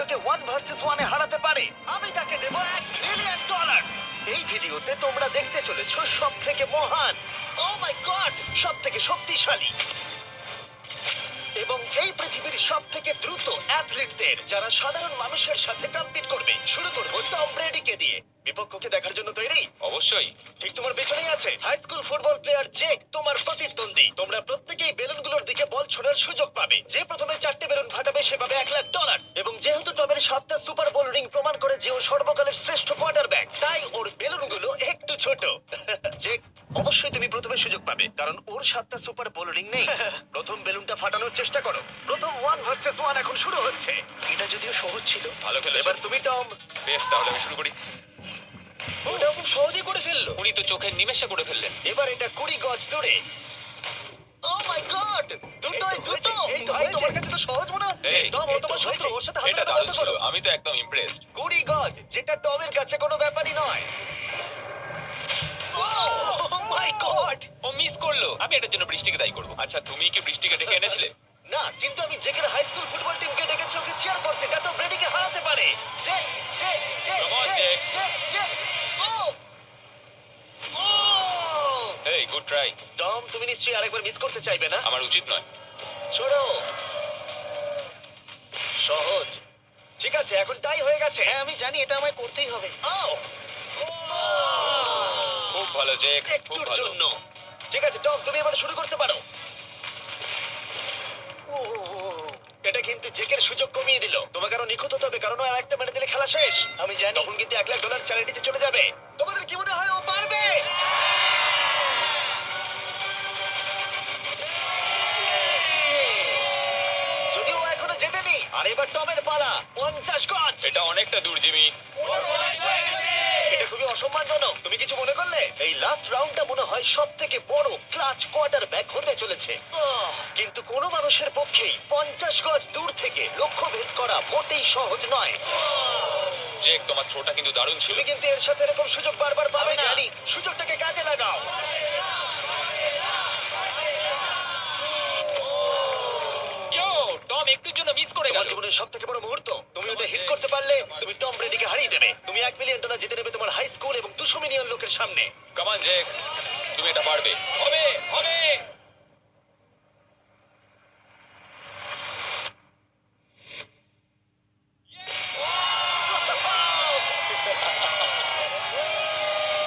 রোনাল্ডোকে 1 versus 1 এ হারাতে পারে, আমি তাকে দেব $1 মিলিয়ন। এই ভিডিওতে তোমরা দেখতে চলেছো সব থেকে মহান, ও মাই গড, সব থেকে শক্তিশালী এবং এই পৃথিবীর সব থেকে দ্রুত অ্যাথলিটদের, যারা সাধারণ মানুষের সাথে কম্পিট করবে। শুরু করবো টম ব্রেডিকে দিয়ে। বিপক্ষকে দেখার জন্য তৈরি? অবশ্যই। ঠিক তোমার পেছনেই আছে high school football player Jake, তোমার প্রতিদ্বন্দ্বী। তোমরা প্রত্যেকেই বেলুনগুলোর দিকে বল ছোড়ার সুযোগ পাবে। যে প্রথমে 4টে বেলুন ফাটাবে সে পাবে $1,00,000। এবং যেহেতু টমের 7টা সুপার বোল রিং প্রমাণ করে যে ও সর্বকালের শ্রেষ্ঠ কোয়ার্টারব্যাক, তাই ওর বেলুনগুলো একটু ছোট। জেক, অবশ্যই তুমি প্রথমে সুযোগ পাবে, কারণ ওর 7টা সুপার বোল রিং নেই। প্রথম বেলুনটা ফাটানোর চেষ্টা করো। প্রথম 1 ভার্সেস 1 এখন শুরু হচ্ছে। এটা যদিও সহজ ছিল। ভালো খেলেছো। এবার তুমি টম। বেশ, তাহলে আমি শুরু করি। ওটা খুব সহজেই করে ফেললো। উনি তো চোখের নিমেষে করে ফেললেন। এবার এটা 20 গজ দূরে। ও মাই গড, দুটোই দুটো। ভাই, তোমার কাছে তো সহজ মনে হচ্ছে। এই, টম, ও তোমার শত্রু, ওর সাথে হাত এটা মেলানো দারুণ বন্ধ ছিল, করো। আমি তো একদম ইমপ্রেসড। 20 গজ, যেটা টমের কাছে কোনো ব্যাপারই নয়। ও মাই গড। ও মিস করলো। আমি এটার জন্য বৃষ্টিকে দায়ী করবো। আচ্ছা, তুমি কি বৃষ্টিকে ডেকে এনেছিলে? না, কিন্তু আমি জেকের হাই স্কুল ফুটবল টিমকে ডেকেছি ওকে চিয়ার করতে, যাতে ও ব্রেডিকে হারাতে পারে। জে জে জে Come on, জে Jake. জে জে। ও ও এই, গুড ট্রাই। টম, তুমি নিশ্চয়ই আরেকবার মিস করতে চাইবে না? আমার উচিত নয়। ছোড়ো। সহজ। ঠিক আছে, এখন টাই হয়ে গেছে। হ্যাঁ, আমি জানি এটা আমায় করতেই হবে। ও খুব ভালো জেক, খুব একটুর ভালো। জন্য। ঠিক আছে টম, তুমি এবার শুরু করতে পারো। ও, এটা কিন্তু জেকের সুযোগ কমিয়ে দিল। তোমাকে আরো নিখুঁত হতে হবে, কারণ ও আরেকটা মেরে দিলে খেলা শেষ। আমি জানি। তখন কিন্তু $1,00,000 চ্যারিটিতে চলে যাবে। তোমাদের কি মনে হয় ও পারবে? যদিও ও এখনো জেতেনি। আর এবার টমের পালা। 50 গজ। এটা অনেকটা দূর, জিমি। এটা খুবই অসম্মানজনক। তুমি কিছু মনে করলে? এই লাস্ট রাউন্ডটা মনে হয় সব থেকে বড় ক্লাচ কোয়ার্টারব্যাক হতে চলেছে। কিন্তু কোনো মানুষের পক্ষেই 50 গজ দূর থেকে লক্ষ্য ভেদ করা মোটেই সহজ নয়। জেক, তোমার থ্রোটা কিন্তু দারুণ ছিল। তুমি কিন্তু এর সাথে এরকম সুযোগ বারবার পাবে আমি না। জানি। সুযোগটাকে কাজে লাগাও। ইয়ো, টম একটুর জন্য মিস করে তোমার গেল। জীবনের সব থেকে বড় মুহূর্ত। তুমি ওটা হিট করতে পারলে তুমি টম ব্রেডিকে হারিয়ে দেবে। তুমি $1,000,000 জিতে নেবে তোমার হাই স্কুল এবং 200 মিলিয়ন লোকের সামনে। কাম অন জেক, তুমি এটা পারবে। হবে, হবে।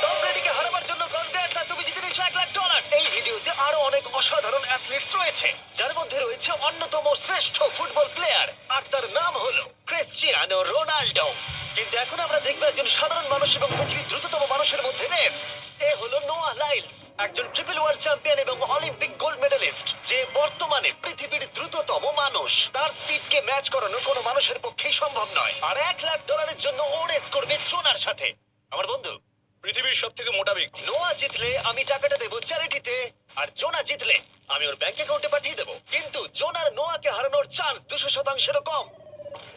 টম ব্রেডিকে হারাবার জন্য কনগ্রেটস, আর তুমি জিতে নিয়েছো $1,00,000। এই ভিডিওতে আরো অনেক অসাধারণ অ্যাথলিটস রয়েছে, যার মধ্যে রয়েছে অন্যতম শ্রেষ্ঠ ফুটবল প্লেয়ার, আর তার নাম হলো ক্রিশ্চিয়ানো রোনাল্ডো। কিন্তু এখন আমরা দেখবো একজন সাধারণ মানুষ এবং পৃথিবীর দ্রুততম মানুষের মধ্যে রেস। এ হলো নোয়া লাইলস, একজন ট্রিপল ওয়ার্ল্ড চ্যাম্পিয়ন এবং অলিম্পিক গোল্ড মেডেলিস্ট, যে বর্তমানে পৃথিবীর দ্রুততম মানুষ। তার স্পিডকে ম্যাচ করানো কোনো মানুষের পক্ষেই সম্ভব নয়। আর $1,00,000 জন্য ও রেস করবে জোনার সাথে, আমার বন্ধু, পৃথিবীর সব থেকে মোটা ব্যক্তি। নোয়া জিতলে আমি টাকাটা দেবো চ্যারিটিতে, আর জোনা জিতলে আমি ওর ব্যাংক অ্যাকাউন্টে পাঠিয়ে দেবো। কিন্তু জোনার নোয়াকে হারানোর চান্স 200%-এরও কম,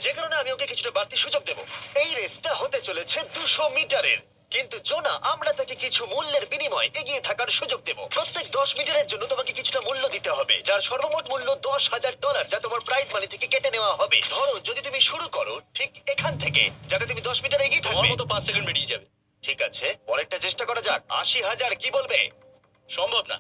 যে কারণে আমি ওকে কিছুটা বাড়তি সুযোগ দেবো। এই রেসটা হতে চলেছে 200 মিটারের, কিন্তু জোনা, আমরা তাকে কিছু মূল্যের বিনিময়ে এগিয়ে থাকার সুযোগ দেব। প্রত্যেক 10 মিটারের জন্য তোমাকে কিছুটা মূল্য দিতে হবে, যার সর্বমোট মূল্য $10,000, যা তোমার প্রাইজ মানি থেকে কেটে নেওয়া হবে। ধরো যদি তুমি শুরু করো ঠিক এখান থেকে, যাতে তুমি 10 মিটার এগিয়ে থাকবে, মতো 5 সেকেন্ড বেরিয়ে যাবে। ঠিক আছে, পরেরটা চেষ্টা করা যাক। 80,000, কি বলবে? সম্ভব না।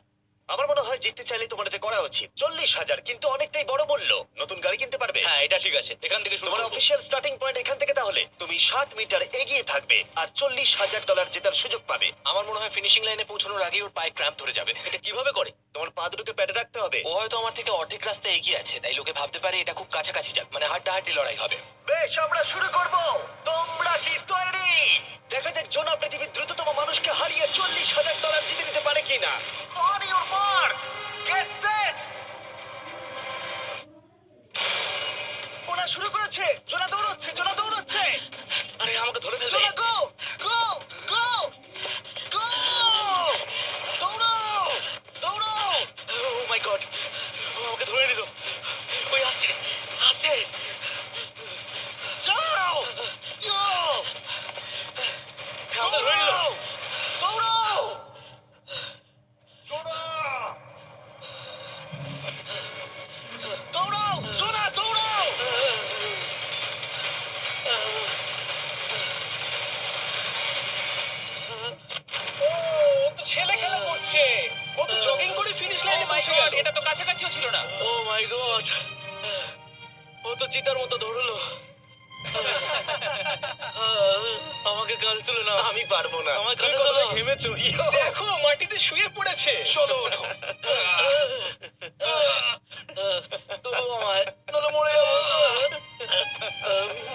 আমার মনে হয় জিততে চাইলে তোমার এটা করা উচিত। 40,000 কিন্তু অনেকটাই বড় মূল্য। নতুন গাড়ি কিনতে পারবে। হ্যাঁ, এটা ঠিক আছে। এখান থেকে শুরু তোমার করব। অফিসিয়াল স্টার্টিং পয়েন্ট এখান থেকে। তাহলে তুমি 7 মিটার এগিয়ে থাকবে আর $40,000 জেতার সুযোগ পাবে। আমার মনে হয় ফিনিশিং লাইনে পৌঁছানোর আগেই ওর পায়ে ক্র্যাম্প ধরে যাবে। এটা কিভাবে করে? তোমার পা দুটোকে প্যাডে রাখতে হবে। ও হয়তো আমার থেকে অর্ধেক রাস্তা এগিয়ে আছে, তাই লোকে ভাবতে পারে এটা খুব কাছাকাছি যাক, মানে হাড্ডাহাড্ডি লড়াই হবে। বেশ, আমরা শুরু করব। তোমরা কি তৈরি? দেখা যাক জোনা পৃথিবীর দ্রুততম মানুষকে হারিয়ে $40,000 জিতে নিতে পারে কিনা। On your mark, get set. ওরা শুরু করেছে। জোনা দৌড়চ্ছে, জোনা দৌড়চ্ছে। আরে, আমাকে ধরে ফেলবে। জোনা গো গো গো গো! দৌড়াও দৌড়াও! ও মাই গড, ও আমাকে ধরে নিল। ওই আসছে, আসছে। যাও! ইয়ো! আমাকে ধরে নিল। দৌড়াও! দৌড়াও! জোনা দৌড়াও! গেল। এটা তো কাছাকাছিও ছিল না। ও মাই গড, ও তো চিতার মতো ধরলো। আমাকে কাল তুলে না, আমি পারবো না। আমার তুমি কাঁধে কতটা তোলো। ঘেমেছো। ইয়ো। দেখো মাটিতে শুয়ে পড়েছে। চলো ওঠো। তোলো আমায়, নলে মরে যাবো।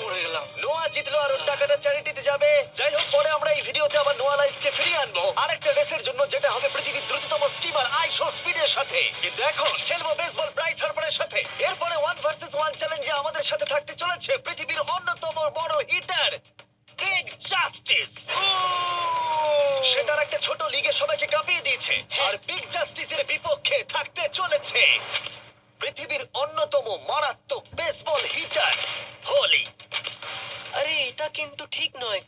মরে গেলাম। নোয়া জিতলো আর ওর টাকাটা চ্যারিটিতে যাবে। যাই হোক, পরে আমরা এই ভিডিওতে আবার নোয়া লাইফকে ফিরিয়ে আনবো আরেকটা রেসের জন্য, যেটা হবে পৃথিবীর দ্রুততম স্টিমার আইশো স্পিডের সাথে। কিন্তু এখন খেলবো বেসবল ব্রাইস হার্পারের সাথে। এরপরে 1 ভার্সেস 1 চ্যালেঞ্জে আমাদের সাথে থাকতে চলেছে পৃথিবীর অন্যতম বড় হিটার বিগ জাস্টিস। সে তার একটা ছোট লিগে সবাইকে কাঁপিয়ে দিয়েছে, আর বিগ জাস্টিসের বিপক্ষে থাকতে চলেছে পৃথিবীর অন্যতম মারাত্মক বেসবল হিটার হোলি। আরে এটা কিন্তু ঠিক নয়।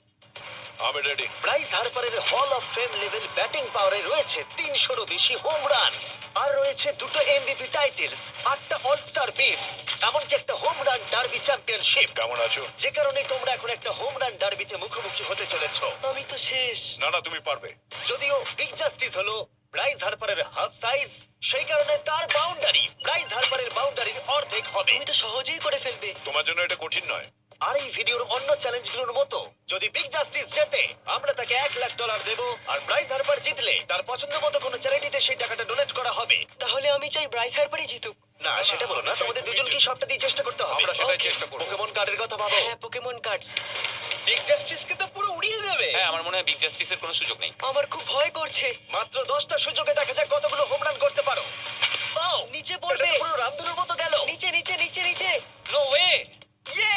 আমি ready. Bryce হার্পারের hall of fame level batting পাওয়ারে রয়েছে 300-রও বেশি হোম রান, আর রয়েছে 2টো এমভিপি টাইটেলস, 8টা অলস্টার বিটস, এমনকি একটা হোম রান ডার্বি চ্যাম্পিয়নশিপ। কেমন আছো? যে কারণে তোমরা এখন একটা হোম রান ডার্বিতে মুখোমুখি হতে চলেছো। আমি তো শেষ। না না, তুমি পারবে। যদিও বিগ জাস্টিস হলো ব্রাইস হার্পারের হাফ সাইজ, সেই কারণে তার বাউন্ডারি ব্রাইস হার্পারের বাউন্ডারির অর্ধেক হবে। তুমি তো সহজেই করে ফেলবে। তোমার জন্য এটা কঠিন নয়। আর এই ভিডিওর অন্য চ্যালেঞ্জগুলোর মতো, যদি বিগ জাস্টিস জেতে আমরা তাকে $1,00,000 দেবো, আর ব্রাইস হার্পার জিতলে তার পছন্দ মতো কোনো চ্যারিটিতে সেই টাকাটা ডোনেট করা হবে। তাহলে আমি চাই ব্রাইস হারপারই জিতুক। না, সেটা বলো না, তোমাদের দুজনকেই সবটা দিয়ে চেষ্টা করতে হবে। আমরা সেটাই Okay. চেষ্টা করব। পোকেমন কার্ডের কথা ভাবো। হ্যাঁ, পোকেমন কার্ডস। বিগ জাস্টিসকে তো পুরো উড়িয়ে দেবে। হ্যাঁ, আমার মনে হয় বিগ জাস্টিসের কোনো সুযোগ নেই। আমার খুব ভয় করছে। মাত্র 10টা সুযোগে দেখা যাক কতগুলো হোম রান করতে পারো। ও, নিচে এটা পড়বে। তো পুরো রামধনুর মতো গেল। নিচে নিচে নিচে নিচে। No way. ইয়ে!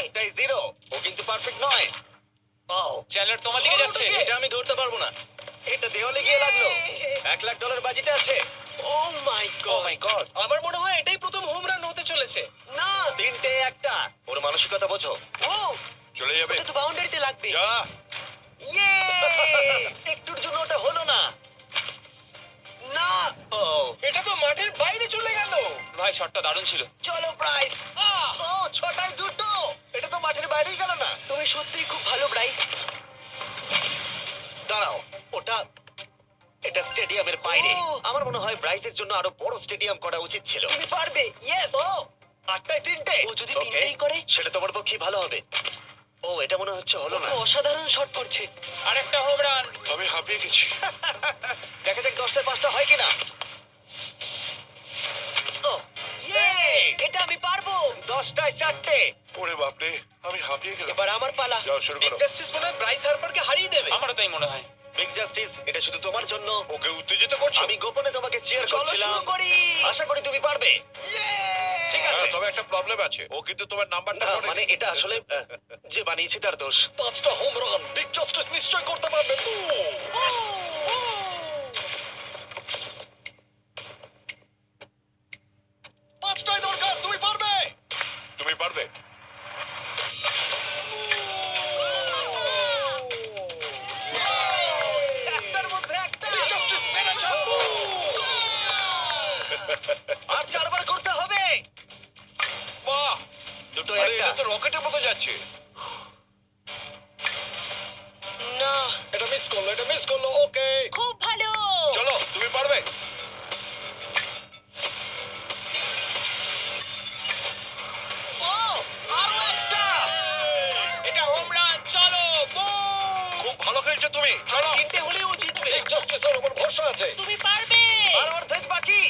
একটাই জিরো, ও কিন্তু পারফেক্ট নয়। ও, চ্যানেলার তোমার দিকে যাচ্ছে। এটা আমি ধরতে পারবো না। এটা দেওয়ালে গিয়ে লাগলো। $1,00,000 বাজিতে আছে। ও মাই ও গড। মাই গড। আমার মনে হয় এটাই প্রথম হোম রান হতে চলেছে। না। 3টে একটা। ওর মানসিকতা বোঝো। ও, চলে যাবে। ওটা তো বাউন্ডারিতে লাগবে। যা। ইয়ে! একটুর জন্য ওটা হলো না। না। ও, এটা তো মাঠের বাইরে চলে গেল। ভাই, শটটা দারুণ ছিল। চলো ব্রাইস। ও, 6টায় 2টো। এটা তো মাঠের বাইরেই গেল না। তুমি সত্যিই খুব ভালো ব্রাইস। দাঁড়াও, এটা স্টেডিয়ামের বাইরে। ও। আমার মনে হয় ব্রাইজের জন্য আরো বড় স্টেডিয়াম করা উচিত ছিল। তুমি পারবে। ইয়েস। ও, 8টায় 3টে। ও যদি Okay, তিনটেই করে? সেটা তোমার পক্ষে ভালো হবে। ও, এটা মনে হচ্ছে হলো ও না। তো অসাধারণ শট করছে। আরেকটা হোম রান। আমি হাঁপিয়ে গেছি। দেখা যাক 10টায় 5টা হয় কিনা। ও, ইয়ে! এটা আমি পারবো। 10টায় 4টে। ওরে বাপরে, আমি হাঁপিয়ে গেলাম। এবার আমার পালা। যাও, শুরু বিগ করো। জাস্টিস মনে হয় ব্রাইস হার্পারকে হারিয়ে দেবে। আমারও তাই মনে হয়। বিগ জাস্টিস, এটা শুধু তোমার জন্য। ওকে উত্তেজিত করছো। আমি গোপনে তোমাকে চিয়ার চলো করছিলাম। শুরু করি। আশা করি তুমি পারবে। ঠিক আছে। হ্যাঁ, তবে একটা প্রবলেম আছে। ও কিন্তু তোমার নাম্বারটা না, মানে এটা আসলে যে বানিয়েছে তার দোষ। 5টা হোম রান বিগ জাস্টিস নিশ্চয় করতে পারবে। পাঁচটায় দরকার, তুমি পারবে। তুমি পারবে। একটার মধ্যে একটা। আর 4বার করতে হবে। বাহ, দুটো আরে একটা। এটা তো রকেটের মতো যাচ্ছে। না। এটা মিস করলো। ওকে, খুব ভালো। চলো, তুমি পারবে। ও, আরো একটা। এটা হোম রান। চলো, বুম! খুব ভালো খেলছো তুমি। চলো। 3টে হলেও ও জিতবে। বিগ জাস্টিসের উপর ভরসা আছে। তুমি পারবে। আর অর্ধেক বাকি।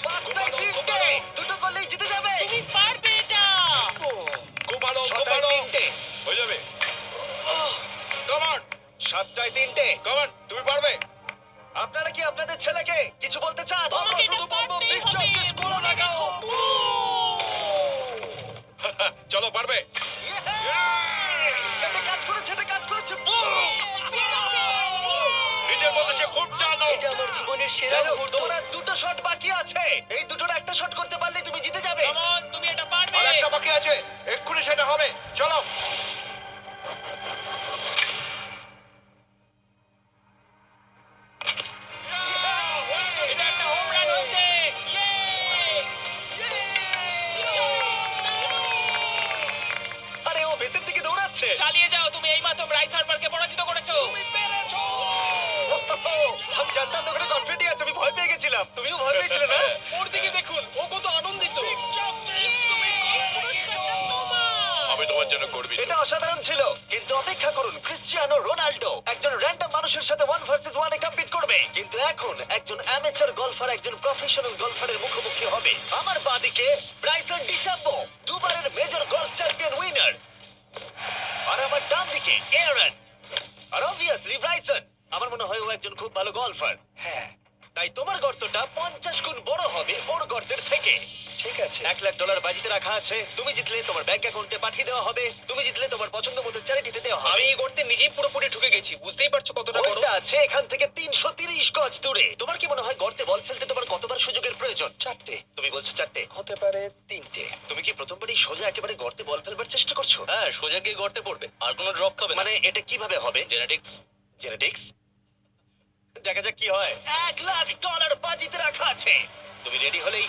পাঁচটায় 3টে। দুটো করলেই জিতে যাবে। তুমি পারবে এটা। খুব ভালো, খুব 6টায় ভালো। 3টে। হয়ে যাবে। কাম অন, 7টায় 3টে। কাম অন, তুমি পারবে। আপনারা কি আপনাদের ছেলেকে কিছু বলতে চান? তোমাকে এটা পারতেই হবে। মনে রেখো। চলো, পারবে। এটা কাজ করেছে, এটা কাজ করেছে। বুম! পেরেছে। নিজের মতো সে খুব টানো। এটা আমার জীবনের সেরা যাই হোক, মুহূর্ত। তোমার আর দুটো শট বাকি আছে। এই দুটোর একটা শট করতে পারলে তুমি জিতে যাবে। কাম অন, তুমি এটা পারবে। আর একটা বাকি আছে, এক্ষুনি সেটা হবে। চলো। এটা একটা হোম রান হয়েছে। আরে ও ভেতর থেকে দৌড়াচ্ছে। চালিয়ে আমি জানতাম না ওখানে কনফিডেন্ট আছে, আমি ভয় পেয়ে গেছিলাম। তুমিও ভয় পেয়েছিলে না? ওর দিকে দেখুন, ও কত আনন্দিত। আমি তোমার জন্য গর্বিত। এটা অসাধারণ ছিল, কিন্তু অপেক্ষা করুন, ক্রিশ্চিয়ানো রোনাল্ডো একজন র্যান্ডম মানুষের সাথে 1 ভার্সেস 1 এ কম্পিট করবে, কিন্তু এখন একজন অ্যামেচার গলফার একজন প্রফেশনাল গলফারের মুখোমুখি হবে। আমার বাদিকে ব্রাইসন ডিচাম্বো, দুবারের মেজর গলফ চ্যাম্পিয়ন উইনার, আর আমার ডান দিকে এয়ারন। আর অবভিয়াসলি ব্রাইসন, আমার মনে হয় ও একজন খুব ভালো গলফার। হ্যাঁ, তাই তোমার গর্তটা 50 গুণ বড় হবে ওর গর্তের থেকে। ঠিক আছে। $1,00,000 বাজিতে রাখা আছে। তুমি জিতলে তোমার ব্যাংক অ্যাকাউন্টে পাঠিয়ে দেওয়া হবে, তুমি জিতলে তোমার পছন্দ মতো চ্যারিটিতে দেওয়া হবে। আমি এই গর্তে নিজেই পুরোপুরি ঢুকে গেছি, বুঝতেই পারছো কতটা বড়। ওটা আছে এখান থেকে 330 গজ দূরে। তোমার কি মনে হয় গর্তে বল ফেলতে তোমার কতবার সুযোগের প্রয়োজন? 4টে তুমি বলছো 4টে। হতে পারে, 3টে। তুমি কি প্রথমবারই সোজা একেবারে গর্তে বল ফেলবার চেষ্টা করছো? হ্যাঁ, সোজা গিয়ে গর্তে পড়বে, আর কোনো ড্রপ খাবে না। মানে এটা কিভাবে হবে? জেনেটিক্স। জেনেটিক্স? দেখা যাক কি হয়। $1,00,000 বাজিতে রাখা আছে। তুমি রেডি হলেই।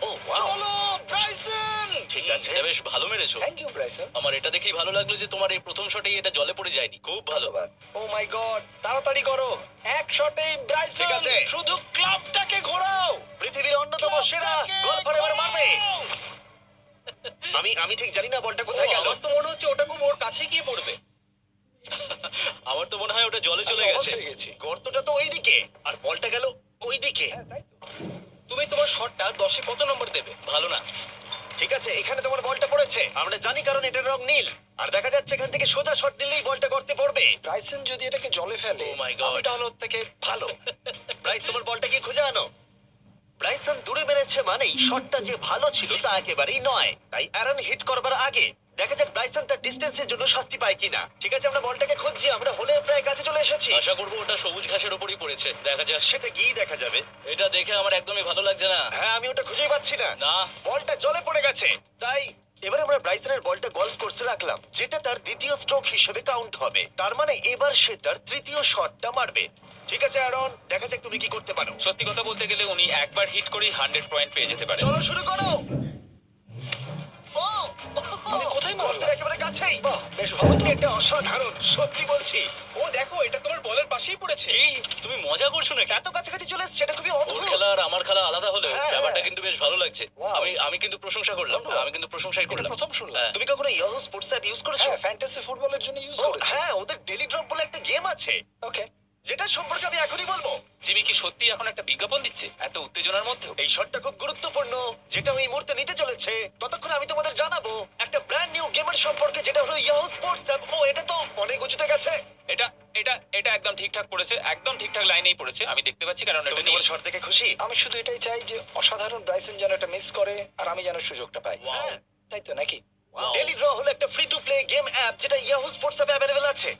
ও ওয়াও, চলো ব্রাইসন। ঠিক আছে। এটা বেশ ভালো মেরেছো। Thank you Bryson. আমার এটা দেখেই ভালো লাগলো যে তোমার এই প্রথম শটেই এটা জলে পড়ে যায়নি। খুব ভালো। ধন্যবাদ। ও মাই গড, তাড়াতাড়ি করো, এক শটেই ব্রাইসন। ঠিক আছে। শুধু ক্লাবটাকে ঘোরাও। পৃথিবীর অন্যতম সেরা গলফার এবার মারবে। আমি ঠিক জানি না বলটা কোথায় গেল। আমার তো মনে হচ্ছে ওটা খুব ওর কাছে গিয়ে পড়বে। আমার তো মনে হয় ওটা জলে চলে গেছে। গেছি। গর্তটা তো ওইদিকে আর বলটা গেল ওইদিকে। হ্যাঁ, তাই তো। তুমি তোমার শটটা 10-এ কত নম্বর দেবে? ভালো না। ঠিক আছে, এখানে তোমার বলটা পড়েছে, আমরা জানি কারণ এটার রং নীল। আর দেখা যাচ্ছে এখান থেকে সোজা শট দিলেই বলটা গর্তে পড়বে। ব্রাইসন যদি এটাকে জলে ফেলে, Oh my God. আমি তাহলে ওর থেকে ভালো। ব্রাইস, তোমার বলটা কি খুঁজে আনো। ব্রাইসন দূরে মেরেছে মানেই শটটা যে ভালো ছিল তা একেবারেই নয়। তাই অ্যারন হিট করবার আগে দেখা যাক ব্রাইসন তার ডিস্টেন্সের জন্য শাস্তি পায় কিনা। ঠিক আছে, আমরা বলটাকে খুঁজছি, আমরা হোলের প্রায় কাছে চলে এসেছি। আশা করবো ওটা সবুজ ঘাসের উপরই পড়েছে। দেখা যাক। সেটা গিয়ে দেখা যাবে। এটা দেখে আমার একদমই ভালো লাগছে না। হ্যাঁ, আমি ওটা খুঁজেই পাচ্ছি না। না। বলটা জলে পড়ে গেছে। তাই এবার আমরা ব্রাইসনের বলটা গলফ কোর্সে রাখলাম, যেটা তার দ্বিতীয় স্ট্রোক হিসেবে কাউন্ট হবে। তার মানে এবার সে তার তৃতীয় শটটা মারবে। ঠিক আছে অ্যারন, দেখা যাক তুমি কি করতে পারো। সত্যি কথা বলতে গেলে উনি একবার হিট করেই 100 পয়েন্ট পেয়ে যেতে পারেন। চলো শুরু করো। ও আমি কোথায় মারলাম? গর্তের একেবারে কাছেই। বাহ, বেশ ভালো তো। এটা অসাধারণ, সত্যি বলছি। ও দেখো, এটা তোমার বলের পাশেই পড়েছে। কি তুমি মজা করছো নাকি? এত কাছাকাছি চলে এসেছে, এটা খুবই ওর অদ্ভুত। খেলা আর আমার খেলা আলাদা হলেও হ্যাঁ, ব্যাপারটা কিন্তু বেশ ভালো লাগছে। Wow. আমি কিন্তু প্রশংসা করলাম। ধন্যবাদ। আমি কিন্তু প্রশংসাই এটা করলাম। প্রথম শুনলাম। হ্যাঁ। তুমি কখনো ইয়াহু স্পোর্টস অ্যাপ ইউজ করেছো? হ্যাঁ, ফ্যান্টাসি ফুটবলের জন্য ইউজ ও, করেছি। হ্যাঁ, ওদের ডেলি ড্রপ বলে একটা গেম আছে, ওকে। যেটা সম্পর্কে আমি এখনই বলবো। জিমি কি সত্যি এখন একটা বিজ্ঞাপন দিচ্ছে এত উত্তেজনার মধ্যেও? এই শটটা খুব গুরুত্বপূর্ণ, যেটা ওই মুহূর্তে নিতে চলেছে। ততক্ষণ আমি তোমাদের জানাবো একটা ব্র্যান্ড নিউ গেমের সম্পর্কে, যেটা হলো ইয়াহু স্পোর্টস অ্যাপ। ও, এটা তো অনেক উঁচুতে গেছে। এটা এটা এটা একদম ঠিকঠাক পড়েছে, একদম ঠিকঠাক লাইনেই পড়েছে। আমি দেখতে পাচ্ছি কারণ তুমি এটা তোমার নীল। শট দেখে খুশি? আমি শুধু এটাই চাই যে অসাধারণ ব্রাইসন যেন এটা মিস করে আর আমি যেন সুযোগটা পাই। হ্যাঁ। তাই তো নাকি? ডেলি ড্র হলো একটা free to play game app, যেটা ইয়াহু স্পোর্টস অ্যাপে অ্যাভেলেবল আছে।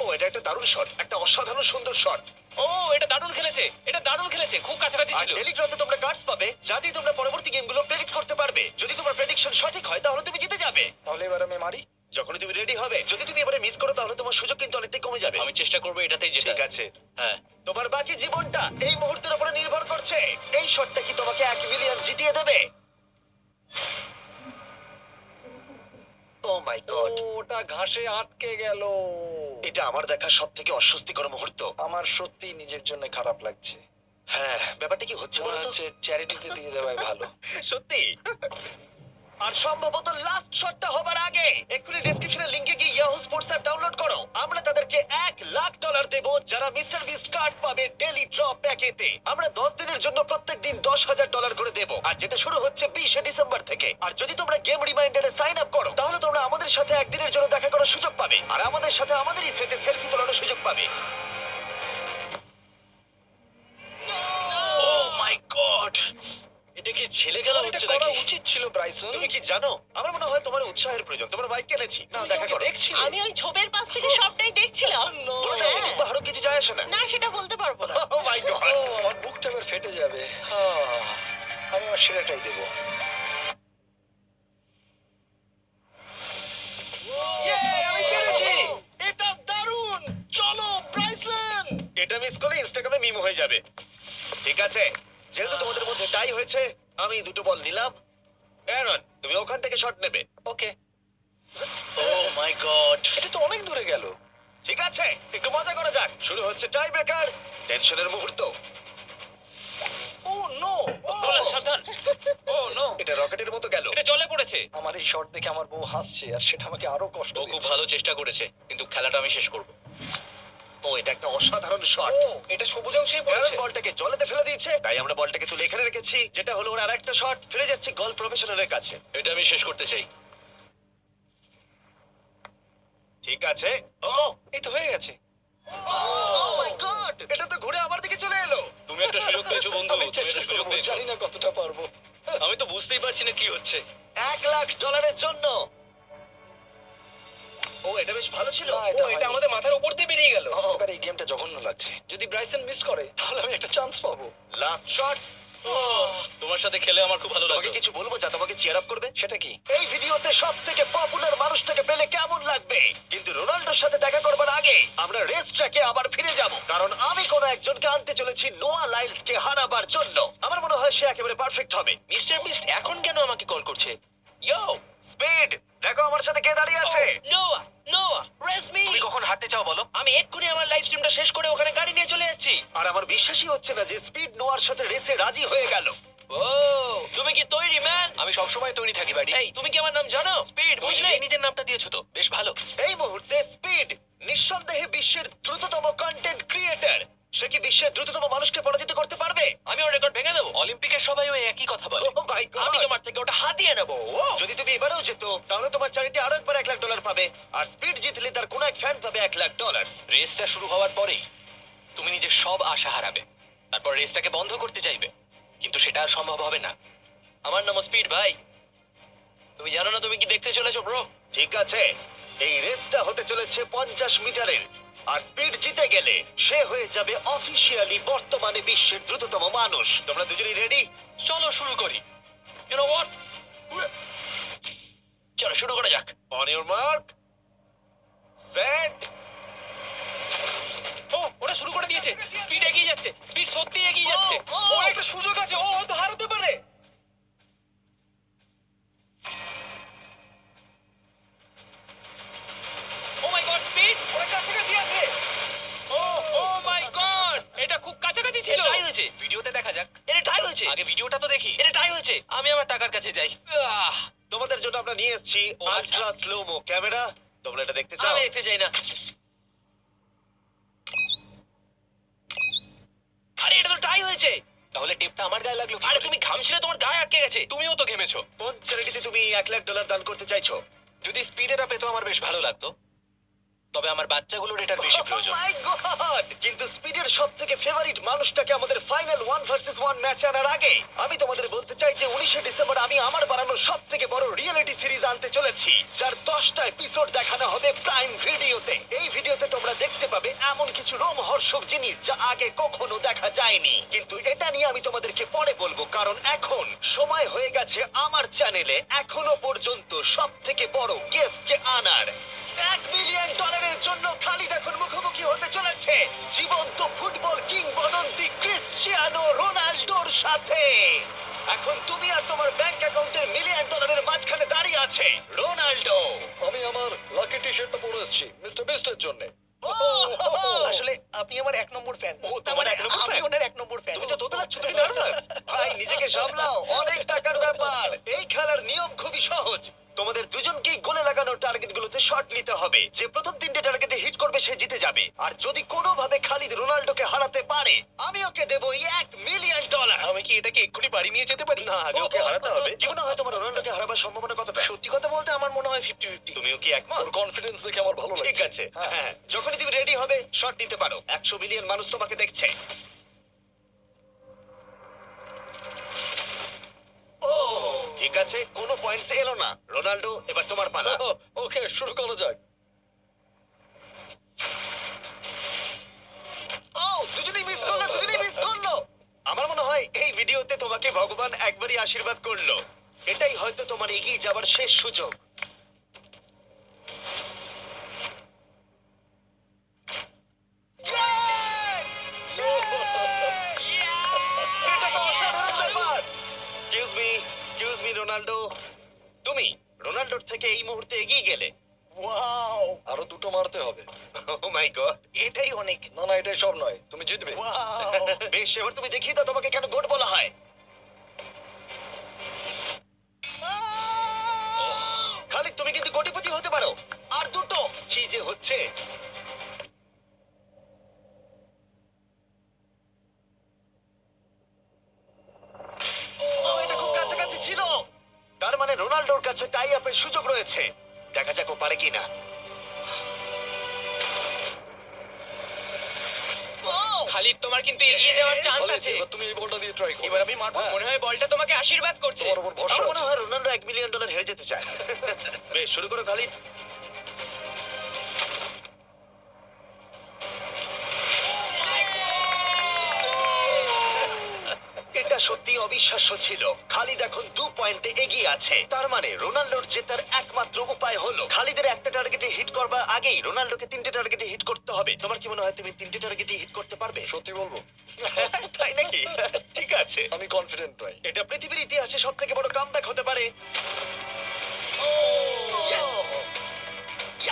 ও, এটা একটা দারুণ শট, একটা অসাধারণ সুন্দর শট। ও, এটা দারুণ খেলেছে, এটা দারুণ খেলেছে, খুব কাছাকাছি আর ছিল। ডেলি ড্রতে তোমরা কার্ডস পাবে, যা দিয়ে তোমরা পরবর্তী গেমগুলো প্রেডিক্ট করতে পারবে। যদি তোমার প্রেডিকশন সঠিক হয় তাহলে তুমি জিতে যাবে। তাহলে এবার আমি মারি। যখনই তুমি রেডি হবে, যদি তুমি এবারে মিস করো তাহলে তোমার সুযোগ কিন্তু অনেকটাই কমে যাবে। আমি চেষ্টা করবো এটাতেই যেটা। ঠিক আছে, হ্যাঁ। তোমার বাকি জীবনটা এই মুহূর্তের উপরে নির্ভর করছে। এই শটটা কি তোমাকে 1 মিলিয়ন জিতিয়ে দেবে? ও মাই ও, গড, ওটা ঘাসে আটকে গেল। এটা আমার দেখা সবথেকে অস্বস্তিকর মুহূর্ত। আমার সত্যি নিজের জন্য খারাপ লাগছে। হ্যাঁ, ব্যাপারটা কি হচ্ছে মনে বলো তো? হচ্ছে চ্যারিটিতে দিয়ে দেওয়াই ভালো। সত্যি। আর সম্ভবত লাস্ট শটটা হবার আগে এক্ষুনি ডেসক্রিপশনের লিংকে গিয়ে ইয়াহু স্পোর্টস অ্যাপ ডাউনলোড করো। আমরা তাদেরকে $1,00,000 দেব যারা মিস্টার বিস্ট কার্ড পাবে ডেলি ড্র প্যাকেতে। আমরা 10 দিনের জন্য প্রত্যেক দিন $10,000 করে দেব, আর যেটা শুরু হচ্ছে 20 ডিসেম্বর থেকে। আর যদি তোমরা গেম রিমাইন্ডারে সাইন আপ করো তাহলে তোমরা আমাদের সাথে একদিনের জন্য দেখা করার সুযোগ পাবে, আর আমাদের সাথে আমাদেরই সেটে সেলফি তোলার সুযোগ পাবে। ও মাই গড, এটা কি ছেলে খেলা এটা হচ্ছে করা নাকি? উচিত ছিল ব্রাইসন। তুমি কি জানো, আমার মনে হয় তোমার উৎসাহের প্রয়োজন। তোমার বাইক কিনেছি, না দেখা করো। দেখছিলে? আমি ওই ঝোপের পাশ থেকে সবটাই দেখছিলাম। বলে দাও যে হ্যাঁ। কিংবা আরো কিছু যায় আসে না। না, সেটা বলতে পারবো না। ও মাই গড, ও, আমার বুকটা এবার ফেটে যাবে। আমি আমার সেরাটাই দেবো। আমি পেরেছি। এটা দারুণ। চলো ব্রাইসন। এটা মিস করলে ইনস্টাগ্রামে মিম হয়ে যাবে। ঠিক আছে, যেহেতু তোমাদের মধ্যে টাই হয়েছে, আমি 2টো বল নিলাম। অ্যারন, তুমি ওখান থেকে শট নেবে। ওকে। ও মাই গড, এটা তো অনেক দূরে গেল। ঠিক আছে, একটু মজা করা যাক। শুরু হচ্ছে টাই ব্রেকার, টেনশনের মুহূর্ত। ও নো! নোলান সাবধান। ও নো, এটা রকেটের মতো গেল। এটা জলে পড়েছে। আমার এই শট দেখে আমার বউ হাসছে আর সেটা আমাকে আরো কষ্ট ও খুব দিচ্ছে। ভালো চেষ্টা করেছে, কিন্তু খেলাটা আমি শেষ করব। ও, এটা একটা অসাধারণ শট। ও, এটা সবুজ অংশেই কারণ পড়েছে। বলটাকে জলেতে ফেলে দিয়েছে, তাই আমরা বলটাকে তুলে এখানে রেখেছি, যেটা হলো ওর আরেকটা শট। ফিরে যাচ্ছি গলফ প্রফেশনালের কাছে। এটা আমি শেষ করতে চাই। ঠিক আছে। ও এই তো হয়ে গেছে। মাই গড, এটা তো ঘুরে আমার দিকে চলে এলো। তুমি একটা সুযোগ পেয়েছো বন্ধু, আমি তুমি চেষ্টা একটা সুযোগ করবো, পেয়েছো। জানি না কতটা পারবো। আমি তো বুঝতেই পারছি না কি হচ্ছে। $1,00,000 জন্য। ও, এটা বেশ ভালো ছিল। না, এটা হয়নি। আমাদের মাথার উপর দিয়ে বেরিয়ে গেল। ও, এবার এই গেমটা জঘন্য লাগছে। যদি ব্রাইসন মিস করে তাহলে আমি একটা চান্স পাবো। Last shot. তোমার সাথে খেলে আমার খুব ভালো তোমাকে লাগে। কিছু বলবো যা তোমাকে চিয়ার আপ করবে? সেটা কি? এই ভিডিওতে সব থেকে পপুলার মানুষটাকে পেলে কেমন লাগবে? কিন্তু রোনাল্ডোর সাথে দেখা করবার আগে আমরা রেস ট্র্যাকে আবার ফিরে যাব, কারণ আমি কোন একজনকে আনতে চলেছি নোয়া লাইলসকে হারাবার জন্য। আমার মনে হয় সে একেবারে পারফেক্ট হবে। মিস্টার বিস্ট এখন কেন আমাকে কল করছে? ইয়ো, স্পিড, দেখো আমার সাথে কে দাঁড়িয়ে আছে। নোয়া, নোয়া, রেস মি। তুমি কখন হাঁটতে চাও বলো? আমি এক্ষুনি আমার লাইভ স্ট্রিমটা শেষ করে ওখানে গাড়ি নিয়ে চলে যাচ্ছি। আর আমার বিশ্বাসই হচ্ছে না যে স্পিড নোয়ার সাথে রেসে রাজি হয়ে গেল। ও, তুমি কি তৈরি ম্যান? আমি সবসময় তৈরি থাকি বাড়ি। এই, তুমি কি আমার নাম জানো? স্পিড, তুমি বুঝলে? নিজেই নিজের নামটা দিয়েছো তো, বেশ ভালো। এই মুহূর্তে স্পিড নিঃসন্দেহে বিশ্বের দ্রুততম কন্টেন্ট ক্রিয়েটর। সে কি বিশ্বের দ্রুততম মানুষকে পরাজিত করতে পারবে? আমি ওর রেকর্ড ভেঙে দেবো। অলিম্পিকের সবাই ওই একই কথা বলে। Oh my God! আমি তোমার থেকে ওটা হাতিয়ে নেবো। ও, যদি তুমি এবারেও যেত তাহলে তোমার চ্যারিটি আরো একবার $1,00,000 পাবে, আর স্পিড জিতলে তার কোন এক ফ্যান পাবে $1,00,000। রেসটা শুরু হওয়ার পরেই তুমি নিজের সব আশা হারাবে, তারপর রেসটাকে বন্ধ করতে চাইবে, কিন্তু সেটা আর সম্ভব হবে না। আমার নাম স্পিড ভাই। তুমি জানো না তুমি কি দেখতে চলেছো ব্রো? ঠিক আছে, এই রেসটা হতে চলেছে 50 মিটারের, আর স্পিড জিতে গেলে সে হয়ে যাবে অফিসিয়ালি বর্তমানে বিশ্বের দ্রুততম মানুষ। তোমরা দুজনেই রেডি? চলো শুরু করি। You know what? চলো শুরু করা যাক। On your mark, set. ও, ওরা শুরু করে দিয়েছে। স্পিড এগিয়ে যাচ্ছে, স্পিড সত্যি এগিয়ে যাচ্ছে। ওর একটা সুযোগ আছে, ও হয়তো হারাতে পারে। ও মাই গড, স্পিড! ওরা কাছাকাছি আছে। ও, ও মাই গড, এটা খুব কাছাকাছি ছিল। টাই হয়েছে। ভিডিওতে দেখা যাক। এটা টাই হয়েছে। আগে ভিডিওটা তো দেখি। এটা টাই হয়েছে। আমি আমার টাকার কাছে যাই। আহ! তোমাদের জন্য আমরা নিয়ে এসেছি ও, আচ্ছা। Ultra slomo camera. তোমরা এটা দেখতে চাও? আমি দেখতে চাই না। আরে এটা তো টাই হয়েছে। তাহলে টেপটা আমার গায়ে লাগলো কি আরে করে? তুমি ঘামছিলে, তোমার গায়ে আটকে গেছে। তুমিও তো ঘেমেছো। কোন চ্যারিটিতে তুমি $1,00,000 দান করতে চাইছো? যদি স্পিড এটা পেতো আমার বেশ ভালো লাগতো, তবে আমার বাচ্চাগুলোর এটার বেশি প্রয়োজন। Oh my God! কিন্তু স্পিডের সবথেকে ফেভারিট মানুষটাকে আমাদের ফাইনাল 1 ভার্সেস 1 ম্যাচে আনার আগে আমি তোমাদের বলতে চাই যে 19শে ডিসেম্বর আমি আমার বানানো সবথেকে বড় রিয়েলিটি সিরিজ আনতে চলেছি, যার 10টা এপিসোড দেখানো হবে প্রাইম ভিডিওতে। এই ভিডিওতে তোমরা দেখতে পাবে এমন কিছু রোমহর্ষক জিনিস যা আগে কখনো দেখা যায়নি, কিন্তু এটা নিয়ে আমি তোমাদেরকে পরে বলবো, কারণ এখন সময় হয়ে গেছে আমার চ্যানেলে এখনো পর্যন্ত সবথেকে বড় গেস্টকে আনার। $1 মিলিয়ন জন্য খালিদ এখন মুখোমুখি হতে চলেছে জীবন্ত ফুটবল কিংবদন্তি ক্রিশ্চিয়ানো রোনাল্ডোর সাথে। এখন তুমি আর তোমার ব্যাংক অ্যাকাউন্টের $1 মিলিয়ন মাঝখানে দাঁড়িয়ে আছে রোনাল্ডো। আমি আমার লাকি টি-শার্টটা পরে এসেছি মিস্টার বিস্টের জন্য। আসলে আপনি আমার 1 নম্বর ফ্যান। ও, তোমার এক নম্বর আমি fan? ওনার 1 নম্বর ফ্যান। তুমি তো তোতলাচ্ছ, তুমি নার্ভাস। ভাই নিজেকে সামলাও, অনেক টাকার ব্যাপার। এই খেলার নিয়ম খুবই সহজ। তোমাদের দুজনকেই গোলে লাগানো টার্গেটগুলোতে শট নিতে হবে। যে প্রথম 3টে টার্গেটে হিট করবে সে জিতে যাবে। আর যদি কোনোভাবে খালিদ রোনাল্ডোকে হারাতে পারে আমি ওকে দেবো $1 মিলিয়ন। আমি কি এটাকে এক্ষুনি বাড়ি নিয়ে যেতে পারি? না, আগে ওকে হারাতে হবে। কি মনে হয় তোমার রোনাল্ডোকে হারাবার সম্ভাবনা কতটা? সত্যি কথা বলতে আমার মনে হয় 50-50। তুমিও কি একমত? ওর কনফিডেন্স দেখে আমার ভালো লাগছে। ঠিক আছে, হ্যাঁ, যখনই তুমি রেডি হবে শট নিতে পারো। 100 মিলিয়ন মানুষ তোমাকে দেখছে। ও, ঠিক আছে, কোনো পয়েন্টস এলো না। রোনাল্ডো, এবার তোমার পালা। ওকে, শুরু করা যাক। ও, দুজনেই মিস করলো, দুজনেই মিস করলো। আমার মনে হয় এই ভিডিওতে তোমাকে ভগবান একবারই আশীর্বাদ করলো। এটাই হয়তো তোমার এগিয়ে যাবার শেষ সুযোগ। এটা তো অসাধারণ ব্যাপার। এক্সকিউজ মি রোনাল্ডো, তুমি রোনাল্ডোর থেকে এই মুহূর্তে এগিয়ে গেলে। ওয়াও! আরো দুটো মারতে হবে। ও মাই গড, এটাই অনেক। না না এটাই সব নয়, তুমি জিতবে। Wow! বেশ, এবার তুমি দেখিয়ে দাও তোমাকে কেন গোট বলা হয়। খালিদ, তুমি কিন্তু কোটিপতি হতে পারো। আর দুটো কি যে হচ্ছে। ও, এটা খুব কাছাকাছি ছিল। তার মানে রোনাল্ডোর কাছে টাই আপের সুযোগ রয়েছে। দেখা যাক ও পারে কিনা। খালিদ, তোমার কিন্তু এগিয়ে যাওয়ার চান্স আছে। এবার তুমি এই বলটা দিয়ে ট্রাই করো। এবার আমি মারবো। হ্যাঁ, মনে হয় বলটা তোমাকে আশীর্বাদ করছে। তোমার উপর ভরসা আমার মনে আছে। হয় রোনাল্ডো $1 মিলিয়ন হেরে যেতে চায়। বেশ, শুরু করো খালিদ। এটা সত্যি অবিশ্বাস্য ছিল। খালিদ এখন 2 পয়েন্টে এগিয়ে আছে। তার মানে রোনাল্ডোর জেতার একমাত্র উপায় হলো খালিদের একটা টার্গেটে হিট করবার আগেই রোনাল্ডোকে 3টে টার্গেটে হিট করতে হবে। তোমার কি মনে হয় তুমি 3টে টার্গেটে হিট করতে পারবে? সত্যি বলবো, তাই নাকি? ঠিক আছে, আমি কনফিডেন্ট নই। এটা পৃথিবীর ইতিহাসে সবথেকে বড় কামব্যাক হতে পারে।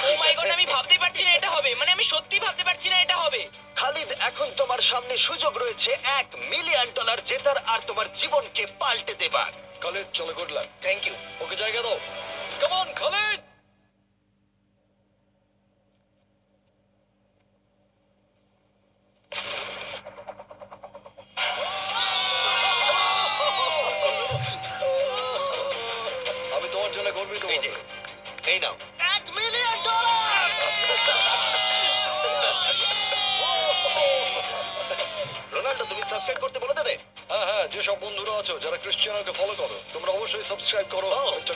ও মাই গড, আমি ভাবতে পারছি না এটা হবে। মানে আমি সত্যি ভাবতে পারছি না এটা হবে। খালিদ, এখন তোমার সামনে সুযোগ রয়েছে $1 মিলিয়ন জেতার আর তোমার জীবনকে পাল্টে দেবার। খালিদ চলো, গুড লাক। Thank you. ওকে জায়গা দাও। Come on Khalid. আমি তোমার জন্য গর্বিত। এই যে, বন্ধু। এই নাও $1 মিলিয়ন। রোনাল্ডো, তুমি সাবস্ক্রাইব করতে বলে দেবে। হ্যাঁ হ্যাঁ, যেসব বন্ধুরা আছো যারা ক্রিশ্চিয়ানোকে ফলো করো, তোমরা অবশ্যই সাবস্ক্রাইব করো। Oh. মিস্টার